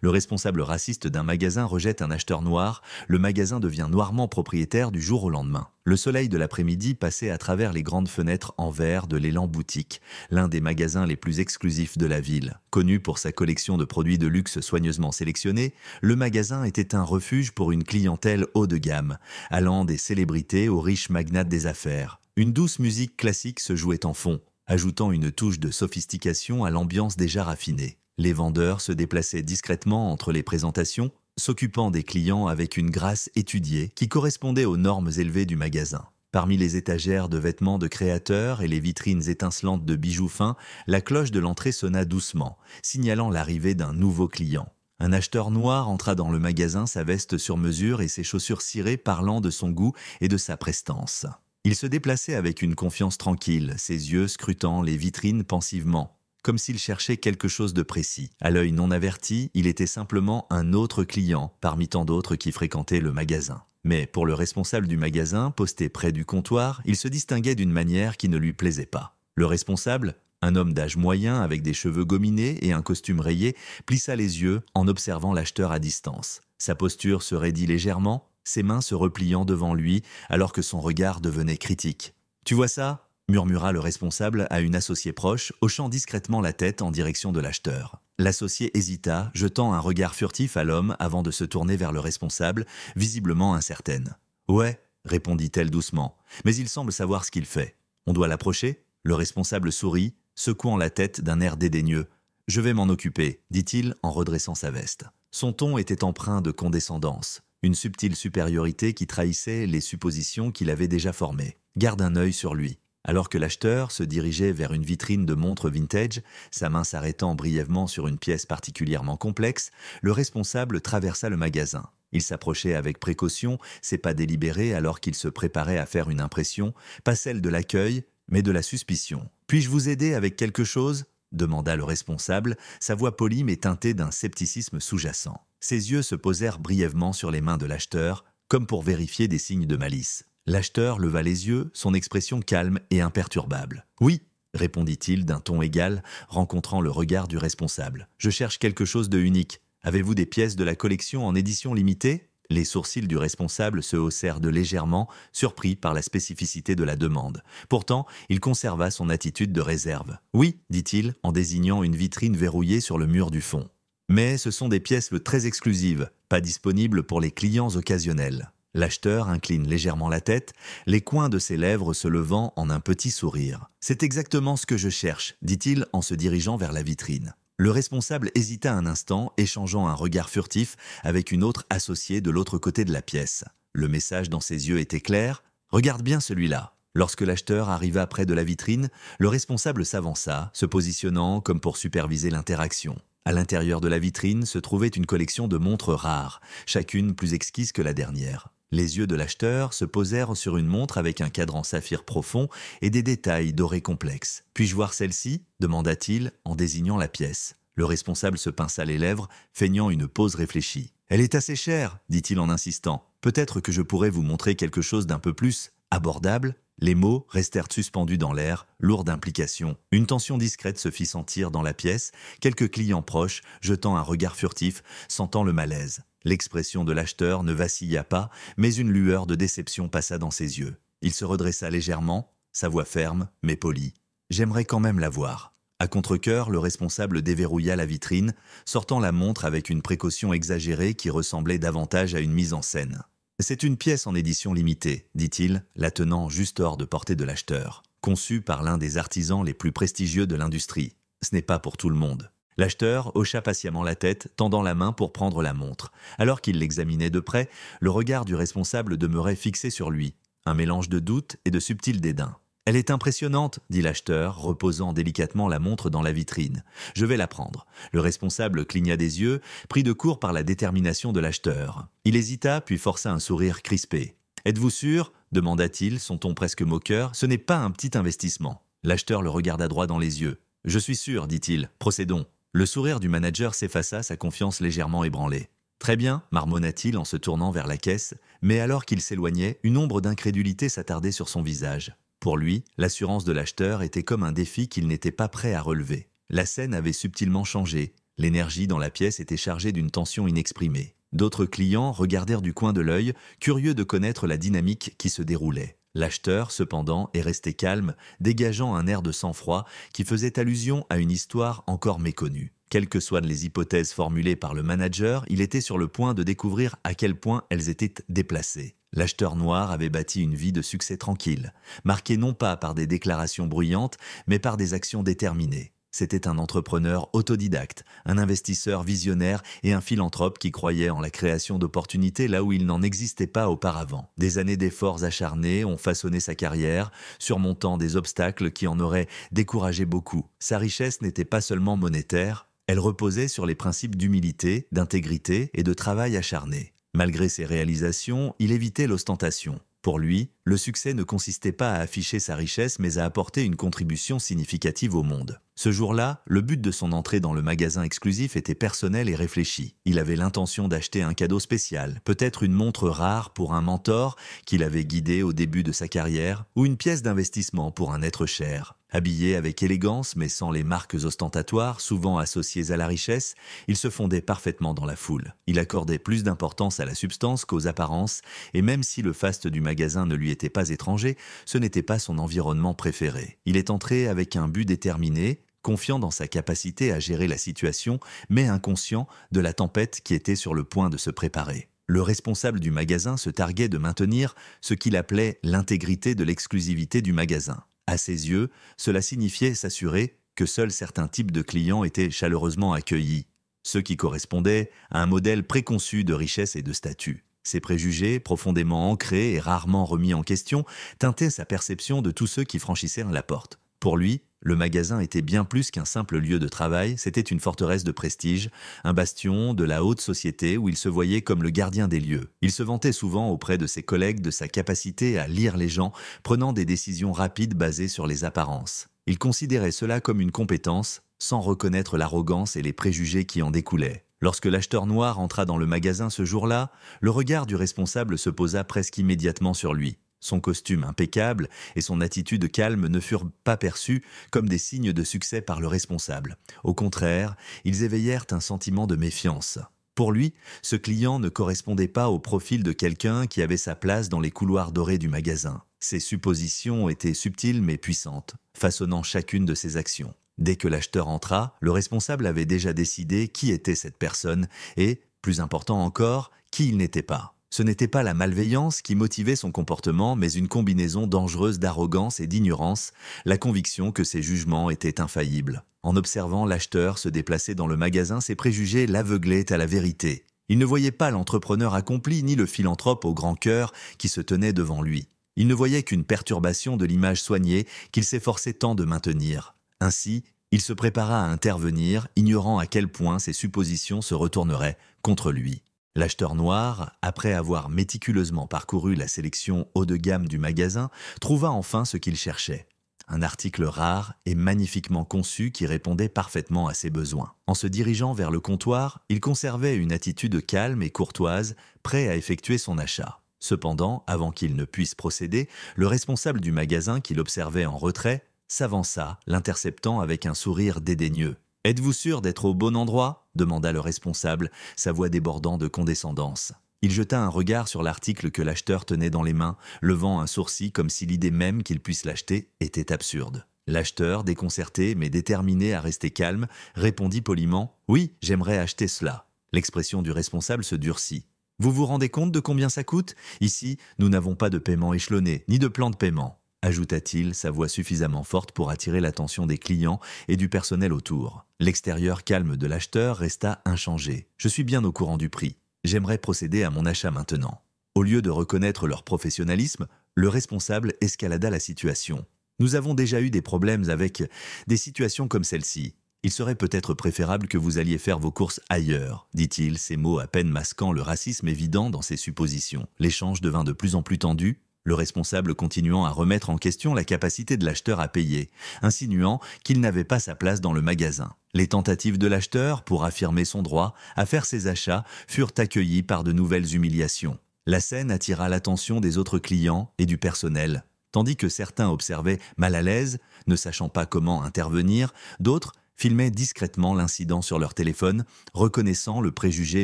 Le responsable raciste d'un magasin rejette un acheteur noir, le magasin devient noirement propriétaire du jour au lendemain. Le soleil de l'après-midi passait à travers les grandes fenêtres en verre de l'Élan Boutique, l'un des magasins les plus exclusifs de la ville. Connu pour sa collection de produits de luxe soigneusement sélectionnés, le magasin était un refuge pour une clientèle haut de gamme, allant des célébrités aux riches magnates des affaires. Une douce musique classique se jouait en fond, ajoutant une touche de sophistication à l'ambiance déjà raffinée. Les vendeurs se déplaçaient discrètement entre les présentations, s'occupant des clients avec une grâce étudiée qui correspondait aux normes élevées du magasin. Parmi les étagères de vêtements de créateurs et les vitrines étincelantes de bijoux fins, la cloche de l'entrée sonna doucement, signalant l'arrivée d'un nouveau client. Un acheteur noir entra dans le magasin, sa veste sur mesure et ses chaussures cirées parlant de son goût et de sa prestance. Il se déplaçait avec une confiance tranquille, ses yeux scrutant les vitrines pensivement, comme s'il cherchait quelque chose de précis. À l'œil non averti, il était simplement un autre client parmi tant d'autres qui fréquentaient le magasin. Mais pour le responsable du magasin, posté près du comptoir, il se distinguait d'une manière qui ne lui plaisait pas. Le responsable, un homme d'âge moyen avec des cheveux gominés et un costume rayé, plissa les yeux en observant l'acheteur à distance. Sa posture se raidit légèrement, ses mains se repliant devant lui alors que son regard devenait critique. « Tu vois ça ?» murmura le responsable à une associée proche, hochant discrètement la tête en direction de l'acheteur. L'associé hésita, jetant un regard furtif à l'homme avant de se tourner vers le responsable, visiblement incertaine. « Ouais », répondit-elle doucement, « mais il semble savoir ce qu'il fait. On doit l'approcher ?» Le responsable sourit, secouant la tête d'un air dédaigneux. « Je vais m'en occuper », dit-il en redressant sa veste. Son ton était empreint de condescendance, une subtile supériorité qui trahissait les suppositions qu'il avait déjà formées. « Garde un œil sur lui. » Alors que l'acheteur se dirigeait vers une vitrine de montres vintage, sa main s'arrêtant brièvement sur une pièce particulièrement complexe, le responsable traversa le magasin. Il s'approchait avec précaution, ses pas délibérés alors qu'il se préparait à faire une impression, pas celle de l'accueil, mais de la suspicion. « Puis-je vous aider avec quelque chose ?» demanda le responsable, sa voix polie mais teintée d'un scepticisme sous-jacent. Ses yeux se posèrent brièvement sur les mains de l'acheteur, comme pour vérifier des signes de malice. L'acheteur leva les yeux, son expression calme et imperturbable. « Oui », répondit-il d'un ton égal, rencontrant le regard du responsable. « Je cherche quelque chose de unique. Avez-vous des pièces de la collection en édition limitée ?» Les sourcils du responsable se haussèrent de légèrement, surpris par la spécificité de la demande. Pourtant, il conserva son attitude de réserve. « Oui », dit-il, en désignant une vitrine verrouillée sur le mur du fond. « Mais ce sont des pièces très exclusives, pas disponibles pour les clients occasionnels. » L'acheteur incline légèrement la tête, les coins de ses lèvres se levant en un petit sourire. « C'est exactement ce que je cherche », dit-il en se dirigeant vers la vitrine. Le responsable hésita un instant, échangeant un regard furtif avec une autre associée de l'autre côté de la pièce. Le message dans ses yeux était clair. « Regarde bien celui-là ». Lorsque l'acheteur arriva près de la vitrine, le responsable s'avança, se positionnant comme pour superviser l'interaction. À l'intérieur de la vitrine se trouvait une collection de montres rares, chacune plus exquise que la dernière. Les yeux de l'acheteur se posèrent sur une montre avec un cadran saphir profond et des détails dorés complexes. « Puis-je voir celle-ci » demanda-t-il en désignant la pièce. Le responsable se pinça les lèvres, feignant une pause réfléchie. « Elle est assez chère » dit-il en insistant. « Peut-être que je pourrais vous montrer quelque chose d'un peu plus abordable ?» Les mots restèrent suspendus dans l'air, lourds d'implications. Une tension discrète se fit sentir dans la pièce, quelques clients proches, jetant un regard furtif, sentant le malaise. L'expression de l'acheteur ne vacilla pas, mais une lueur de déception passa dans ses yeux. Il se redressa légèrement, sa voix ferme, mais polie. « J'aimerais quand même la voir. » À contre-cœur, le responsable déverrouilla la vitrine, sortant la montre avec une précaution exagérée qui ressemblait davantage à une mise en scène. « C'est une pièce en édition limitée, » dit-il, la tenant juste hors de portée de l'acheteur. « Conçue par l'un des artisans les plus prestigieux de l'industrie. Ce n'est pas pour tout le monde. » L'acheteur hocha patiemment la tête, tendant la main pour prendre la montre. Alors qu'il l'examinait de près, le regard du responsable demeurait fixé sur lui, un mélange de doute et de subtil dédain. « Elle est impressionnante, » dit l'acheteur, reposant délicatement la montre dans la vitrine. « Je vais la prendre. » Le responsable cligna des yeux, pris de court par la détermination de l'acheteur. Il hésita, puis força un sourire crispé. « Êtes-vous sûr ?» demanda-t-il, son ton presque moqueur. « Ce n'est pas un petit investissement. » L'acheteur le regarda droit dans les yeux. « Je suis sûr, dit-il. Procédons. » Le sourire du manager s'effaça, sa confiance légèrement ébranlée. « Très bien, » marmonna-t-il en se tournant vers la caisse, mais alors qu'il s'éloignait, une ombre d'incrédulité s'attardait sur son visage. Pour lui, l'assurance de l'acheteur était comme un défi qu'il n'était pas prêt à relever. La scène avait subtilement changé. L'énergie dans la pièce était chargée d'une tension inexprimée. D'autres clients regardèrent du coin de l'œil, curieux de connaître la dynamique qui se déroulait. L'acheteur, cependant, est resté calme, dégageant un air de sang-froid qui faisait allusion à une histoire encore méconnue. Quelles que soient les hypothèses formulées par le manager, il était sur le point de découvrir à quel point elles étaient déplacées. L'acheteur noir avait bâti une vie de succès tranquille, marquée non pas par des déclarations bruyantes, mais par des actions déterminées. C'était un entrepreneur autodidacte, un investisseur visionnaire et un philanthrope qui croyait en la création d'opportunités là où il n'en existait pas auparavant. Des années d'efforts acharnés ont façonné sa carrière, surmontant des obstacles qui en auraient découragé beaucoup. Sa richesse n'était pas seulement monétaire, elle reposait sur les principes d'humilité, d'intégrité et de travail acharné. Malgré ses réalisations, il évitait l'ostentation. Pour lui, le succès ne consistait pas à afficher sa richesse mais à apporter une contribution significative au monde. Ce jour-là, le but de son entrée dans le magasin exclusif était personnel et réfléchi. Il avait l'intention d'acheter un cadeau spécial, peut-être une montre rare pour un mentor qu'il avait guidé au début de sa carrière, ou une pièce d'investissement pour un être cher. Habillé avec élégance mais sans les marques ostentatoires, souvent associées à la richesse, il se fondait parfaitement dans la foule. Il accordait plus d'importance à la substance qu'aux apparences, et même si le faste du magasin ne lui était pas étranger, ce n'était pas son environnement préféré. Il est entré avec un but déterminé, confiant dans sa capacité à gérer la situation, mais inconscient de la tempête qui était sur le point de se préparer. Le responsable du magasin se targuait de maintenir ce qu'il appelait l'intégrité de l'exclusivité du magasin. À ses yeux, cela signifiait s'assurer que seuls certains types de clients étaient chaleureusement accueillis, ceux qui correspondaient à un modèle préconçu de richesse et de statut. Ces préjugés, profondément ancrés et rarement remis en question, teintaient sa perception de tous ceux qui franchissèrent la porte. Pour lui, le magasin était bien plus qu'un simple lieu de travail, c'était une forteresse de prestige, un bastion de la haute société où il se voyait comme le gardien des lieux. Il se vantait souvent auprès de ses collègues de sa capacité à lire les gens, prenant des décisions rapides basées sur les apparences. Il considérait cela comme une compétence, sans reconnaître l'arrogance et les préjugés qui en découlaient. Lorsque l'acheteur noir entra dans le magasin ce jour-là, le regard du responsable se posa presque immédiatement sur lui. Son costume impeccable et son attitude calme ne furent pas perçus comme des signes de succès par le responsable. Au contraire, ils éveillèrent un sentiment de méfiance. Pour lui, ce client ne correspondait pas au profil de quelqu'un qui avait sa place dans les couloirs dorés du magasin. Ses suppositions étaient subtiles mais puissantes, façonnant chacune de ses actions. Dès que l'acheteur entra, le responsable avait déjà décidé qui était cette personne et, plus important encore, qui il n'était pas. Ce n'était pas la malveillance qui motivait son comportement, mais une combinaison dangereuse d'arrogance et d'ignorance, la conviction que ses jugements étaient infaillibles. En observant l'acheteur se déplacer dans le magasin, ses préjugés l'aveuglaient à la vérité. Il ne voyait pas l'entrepreneur accompli ni le philanthrope au grand cœur qui se tenait devant lui. Il ne voyait qu'une perturbation de l'image soignée qu'il s'efforçait tant de maintenir. Ainsi, il se prépara à intervenir, ignorant à quel point ses suppositions se retourneraient contre lui. L'acheteur noir, après avoir méticuleusement parcouru la sélection haut de gamme du magasin, trouva enfin ce qu'il cherchait. Un article rare et magnifiquement conçu qui répondait parfaitement à ses besoins. En se dirigeant vers le comptoir, il conservait une attitude calme et courtoise, prêt à effectuer son achat. Cependant, avant qu'il ne puisse procéder, le responsable du magasin, qui l'observait en retrait, s'avança, l'interceptant avec un sourire dédaigneux. « Êtes-vous sûr d'être au bon endroit ?» demanda le responsable, sa voix débordant de condescendance. Il jeta un regard sur l'article que l'acheteur tenait dans les mains, levant un sourcil comme si l'idée même qu'il puisse l'acheter était absurde. L'acheteur, déconcerté mais déterminé à rester calme, répondit poliment « Oui, j'aimerais acheter cela ». L'expression du responsable se durcit. « Vous vous rendez compte de combien ça coûte ? Ici, nous n'avons pas de paiement échelonné, ni de plan de paiement. » ajouta-t-il, sa voix suffisamment forte pour attirer l'attention des clients et du personnel autour. L'extérieur calme de l'acheteur resta inchangé. « Je suis bien au courant du prix. J'aimerais procéder à mon achat maintenant. » Au lieu de reconnaître leur professionnalisme, le responsable escalada la situation. « Nous avons déjà eu des problèmes avec des situations comme celle-ci. Il serait peut-être préférable que vous alliez faire vos courses ailleurs, dit-il, ces mots à peine masquant le racisme évident dans ses suppositions. L'échange devint de plus en plus tendu, le responsable continuant à remettre en question la capacité de l'acheteur à payer, insinuant qu'il n'avait pas sa place dans le magasin. Les tentatives de l'acheteur pour affirmer son droit à faire ses achats furent accueillies par de nouvelles humiliations. La scène attira l'attention des autres clients et du personnel. Tandis que certains observaient mal à l'aise, ne sachant pas comment intervenir, d'autres filmaient discrètement l'incident sur leur téléphone, reconnaissant le préjugé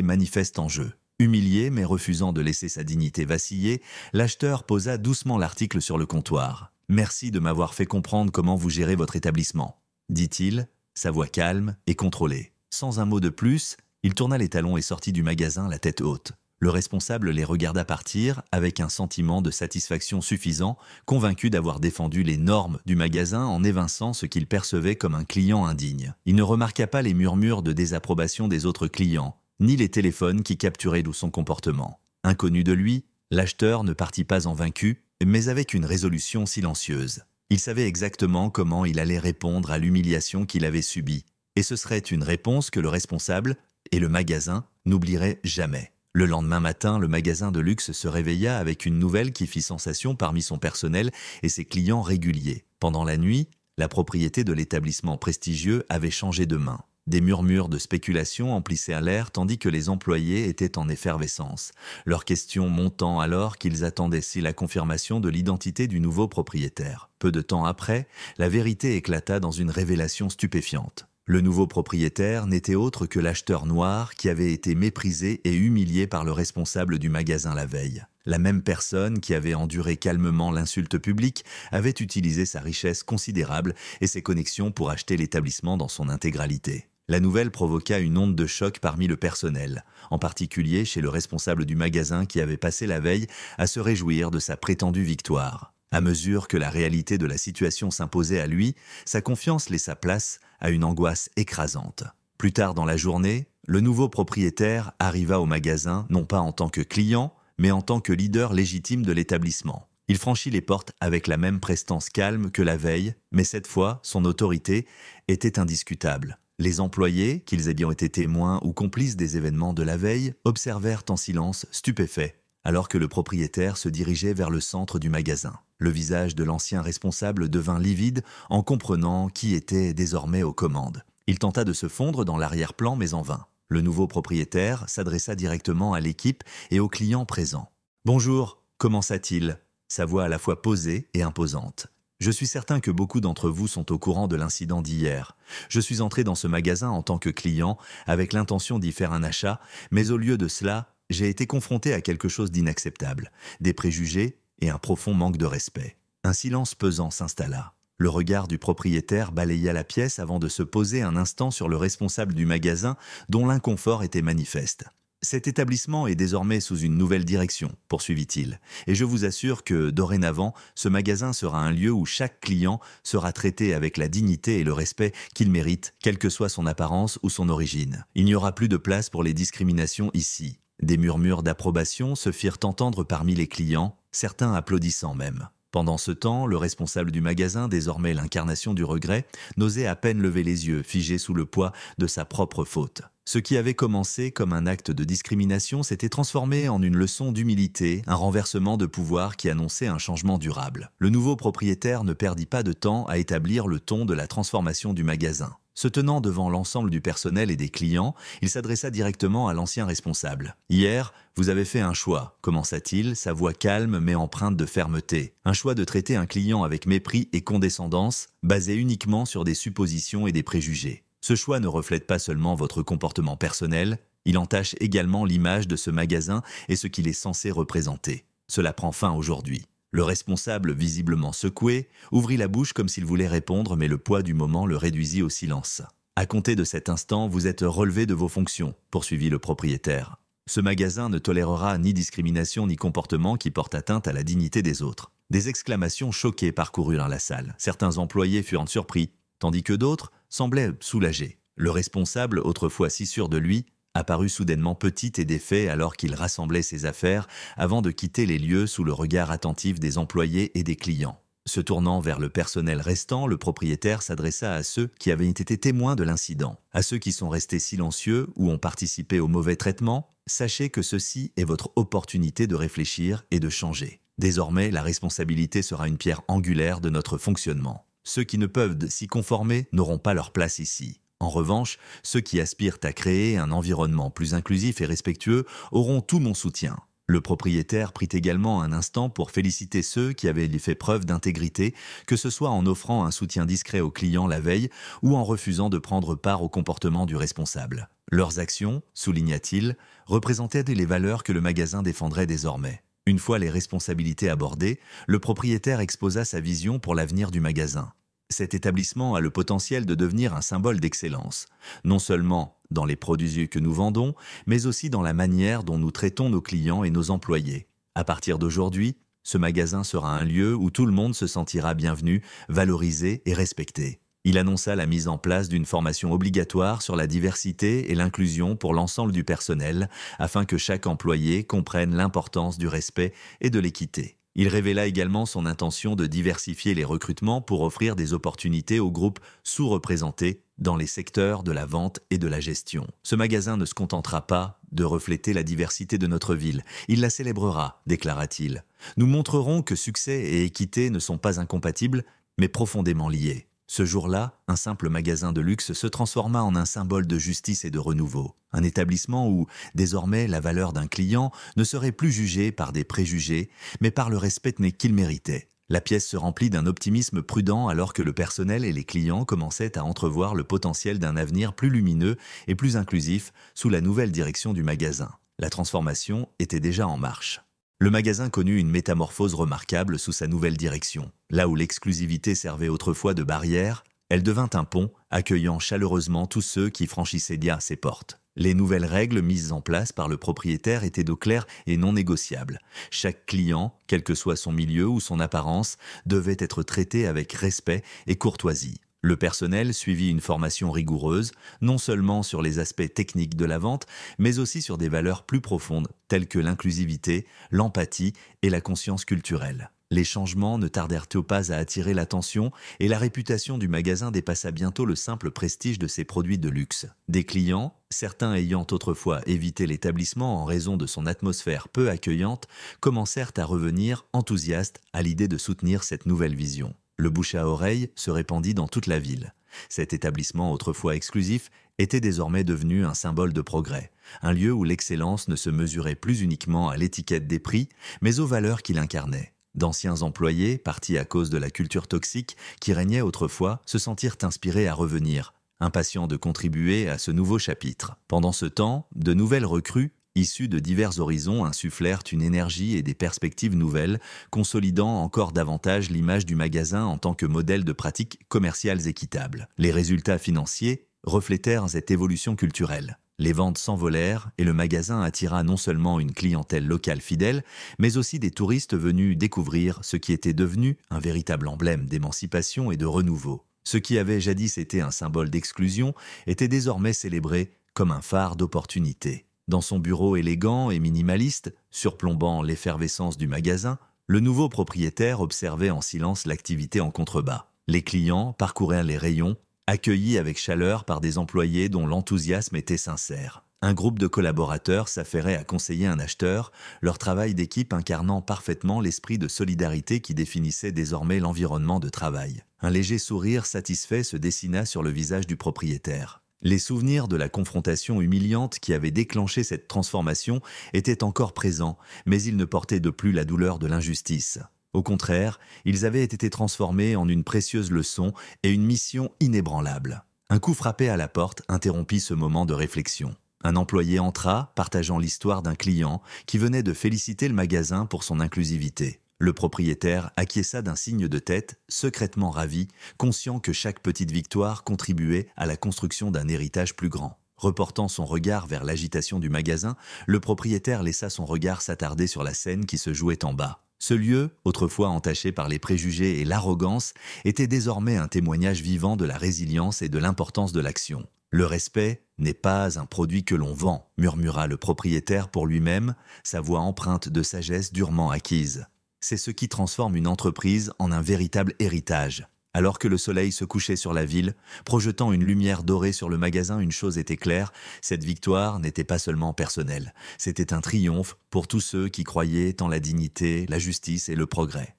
manifeste en jeu. Humilié mais refusant de laisser sa dignité vaciller, l'acheteur posa doucement l'article sur le comptoir. « Merci de m'avoir fait comprendre comment vous gérez votre établissement », dit-il, sa voix calme et contrôlée. Sans un mot de plus, il tourna les talons et sortit du magasin la tête haute. Le responsable les regarda partir avec un sentiment de satisfaction suffisant, convaincu d'avoir défendu les normes du magasin en évinçant ce qu'il percevait comme un client indigne. Il ne remarqua pas les murmures de désapprobation des autres clients, ni les téléphones qui capturaient son comportement. Inconnu de lui, l'acheteur ne partit pas en vaincu, mais avec une résolution silencieuse. Il savait exactement comment il allait répondre à l'humiliation qu'il avait subie, et ce serait une réponse que le responsable et le magasin n'oublieraient jamais. Le lendemain matin, le magasin de luxe se réveilla avec une nouvelle qui fit sensation parmi son personnel et ses clients réguliers. Pendant la nuit, la propriété de l'établissement prestigieux avait changé de main. Des murmures de spéculation emplissaient l'air tandis que les employés étaient en effervescence, leurs questions montant alors qu'ils attendaient la confirmation de l'identité du nouveau propriétaire. Peu de temps après, la vérité éclata dans une révélation stupéfiante. Le nouveau propriétaire n'était autre que l'acheteur noir qui avait été méprisé et humilié par le responsable du magasin la veille. La même personne qui avait enduré calmement l'insulte publique avait utilisé sa richesse considérable et ses connexions pour acheter l'établissement dans son intégralité. La nouvelle provoqua une onde de choc parmi le personnel, en particulier chez le responsable du magasin qui avait passé la veille à se réjouir de sa prétendue victoire. À mesure que la réalité de la situation s'imposait à lui, sa confiance laissa place à une angoisse écrasante. Plus tard dans la journée, le nouveau propriétaire arriva au magasin non pas en tant que client, mais en tant que leader légitime de l'établissement. Il franchit les portes avec la même prestance calme que la veille, mais cette fois, son autorité était indiscutable. Les employés, qu'ils aient bien été témoins ou complices des événements de la veille, observèrent en silence, stupéfaits, alors que le propriétaire se dirigeait vers le centre du magasin. Le visage de l'ancien responsable devint livide en comprenant qui était désormais aux commandes. Il tenta de se fondre dans l'arrière-plan, mais en vain. Le nouveau propriétaire s'adressa directement à l'équipe et aux clients présents. « Bonjour », commença-t-il, sa voix à la fois posée et imposante. « Je suis certain que beaucoup d'entre vous sont au courant de l'incident d'hier. Je suis entré dans ce magasin en tant que client avec l'intention d'y faire un achat, mais au lieu de cela, j'ai été confronté à quelque chose d'inacceptable, des préjugés et un profond manque de respect. » Un silence pesant s'installa. Le regard du propriétaire balaya la pièce avant de se poser un instant sur le responsable du magasin dont l'inconfort était manifeste. « Cet établissement est désormais sous une nouvelle direction, poursuivit-il, et je vous assure que, dorénavant, ce magasin sera un lieu où chaque client sera traité avec la dignité et le respect qu'il mérite, quelle que soit son apparence ou son origine. Il n'y aura plus de place pour les discriminations ici. » Des murmures d'approbation se firent entendre parmi les clients, certains applaudissant même. Pendant ce temps, le responsable du magasin, désormais l'incarnation du regret, n'osait à peine lever les yeux, figé sous le poids de sa propre faute. Ce qui avait commencé comme un acte de discrimination s'était transformé en une leçon d'humilité, un renversement de pouvoir qui annonçait un changement durable. Le nouveau propriétaire ne perdit pas de temps à établir le ton de la transformation du magasin. Se tenant devant l'ensemble du personnel et des clients, il s'adressa directement à l'ancien responsable. « Hier, vous avez fait un choix, commença-t-il, sa voix calme mais empreinte de fermeté. Un choix de traiter un client avec mépris et condescendance, basé uniquement sur des suppositions et des préjugés. Ce choix ne reflète pas seulement votre comportement personnel, il entache également l'image de ce magasin et ce qu'il est censé représenter. Cela prend fin aujourd'hui. » Le responsable, visiblement secoué, ouvrit la bouche comme s'il voulait répondre, mais le poids du moment le réduisit au silence. « À compter de cet instant, vous êtes relevé de vos fonctions, » poursuivit le propriétaire. « Ce magasin ne tolérera ni discrimination ni comportement qui porte atteinte à la dignité des autres. » Des exclamations choquées parcoururent la salle. Certains employés furent surpris, tandis que d'autres semblaient soulagés. Le responsable, autrefois si sûr de lui, apparut soudainement petit et défait alors qu'il rassemblait ses affaires avant de quitter les lieux sous le regard attentif des employés et des clients. Se tournant vers le personnel restant, le propriétaire s'adressa à ceux qui avaient été témoins de l'incident. À ceux qui sont restés silencieux ou ont participé au mauvais traitement, sachez que ceci est votre opportunité de réfléchir et de changer. Désormais, la responsabilité sera une pierre angulaire de notre fonctionnement. Ceux qui ne peuvent s'y conformer n'auront pas leur place ici. En revanche, ceux qui aspirent à créer un environnement plus inclusif et respectueux auront tout mon soutien. Le propriétaire prit également un instant pour féliciter ceux qui avaient fait preuve d'intégrité, que ce soit en offrant un soutien discret aux clients la veille ou en refusant de prendre part au comportement du responsable. Leurs actions, souligna-t-il, représentaient les valeurs que le magasin défendrait désormais. Une fois les responsabilités abordées, le propriétaire exposa sa vision pour l'avenir du magasin. Cet établissement a le potentiel de devenir un symbole d'excellence, non seulement dans les produits que nous vendons, mais aussi dans la manière dont nous traitons nos clients et nos employés. À partir d'aujourd'hui, ce magasin sera un lieu où tout le monde se sentira bienvenu, valorisé et respecté. Il annonça la mise en place d'une formation obligatoire sur la diversité et l'inclusion pour l'ensemble du personnel, afin que chaque employé comprenne l'importance du respect et de l'équité. Il révéla également son intention de diversifier les recrutements pour offrir des opportunités aux groupes sous-représentés dans les secteurs de la vente et de la gestion. Ce magasin ne se contentera pas de refléter la diversité de notre ville, il la célébrera, déclara-t-il. Nous montrerons que succès et équité ne sont pas incompatibles, mais profondément liés. Ce jour-là, un simple magasin de luxe se transforma en un symbole de justice et de renouveau. Un établissement où, désormais, la valeur d'un client ne serait plus jugée par des préjugés, mais par le respect qu'il méritait. La pièce se remplit d'un optimisme prudent alors que le personnel et les clients commençaient à entrevoir le potentiel d'un avenir plus lumineux et plus inclusif sous la nouvelle direction du magasin. La transformation était déjà en marche. Le magasin connut une métamorphose remarquable sous sa nouvelle direction. Là où l'exclusivité servait autrefois de barrière, elle devint un pont, accueillant chaleureusement tous ceux qui franchissaient bien ses portes. Les nouvelles règles mises en place par le propriétaire étaient d'eau claire et non négociables. Chaque client, quel que soit son milieu ou son apparence, devait être traité avec respect et courtoisie. Le personnel suivit une formation rigoureuse, non seulement sur les aspects techniques de la vente, mais aussi sur des valeurs plus profondes, telles que l'inclusivité, l'empathie et la conscience culturelle. Les changements ne tardèrent pas à attirer l'attention et la réputation du magasin dépassa bientôt le simple prestige de ses produits de luxe. Des clients, certains ayant autrefois évité l'établissement en raison de son atmosphère peu accueillante, commencèrent à revenir enthousiastes à l'idée de soutenir cette nouvelle vision. Le bouche à oreille se répandit dans toute la ville. Cet établissement autrefois exclusif était désormais devenu un symbole de progrès, un lieu où l'excellence ne se mesurait plus uniquement à l'étiquette des prix, mais aux valeurs qu'il incarnait. D'anciens employés, partis à cause de la culture toxique qui régnait autrefois, se sentirent inspirés à revenir, impatients de contribuer à ce nouveau chapitre. Pendant ce temps, de nouvelles recrues, issues de divers horizons, insufflèrent une énergie et des perspectives nouvelles, consolidant encore davantage l'image du magasin en tant que modèle de pratiques commerciales équitables. Les résultats financiers reflétèrent cette évolution culturelle. Les ventes s'envolèrent et le magasin attira non seulement une clientèle locale fidèle, mais aussi des touristes venus découvrir ce qui était devenu un véritable emblème d'émancipation et de renouveau. Ce qui avait jadis été un symbole d'exclusion était désormais célébré comme un phare d'opportunité. Dans son bureau élégant et minimaliste, surplombant l'effervescence du magasin, le nouveau propriétaire observait en silence l'activité en contrebas. Les clients parcouraient les rayons, accueillis avec chaleur par des employés dont l'enthousiasme était sincère. Un groupe de collaborateurs s'affairait à conseiller un acheteur, leur travail d'équipe incarnant parfaitement l'esprit de solidarité qui définissait désormais l'environnement de travail. Un léger sourire satisfait se dessina sur le visage du propriétaire. Les souvenirs de la confrontation humiliante qui avait déclenché cette transformation étaient encore présents, mais ils ne portaient de plus la douleur de l'injustice. Au contraire, ils avaient été transformés en une précieuse leçon et une mission inébranlable. Un coup frappé à la porte interrompit ce moment de réflexion. Un employé entra, partageant l'histoire d'un client qui venait de féliciter le magasin pour son inclusivité. Le propriétaire acquiesça d'un signe de tête, secrètement ravi, conscient que chaque petite victoire contribuait à la construction d'un héritage plus grand. Reportant son regard vers l'agitation du magasin, le propriétaire laissa son regard s'attarder sur la scène qui se jouait en bas. Ce lieu, autrefois entaché par les préjugés et l'arrogance, était désormais un témoignage vivant de la résilience et de l'importance de l'action. « Le respect n'est pas un produit que l'on vend », murmura le propriétaire pour lui-même, sa voix empreinte de sagesse durement acquise. C'est ce qui transforme une entreprise en un véritable héritage. Alors que le soleil se couchait sur la ville, projetant une lumière dorée sur le magasin, une chose était claire, cette victoire n'était pas seulement personnelle. C'était un triomphe pour tous ceux qui croyaient en la dignité, la justice et le progrès.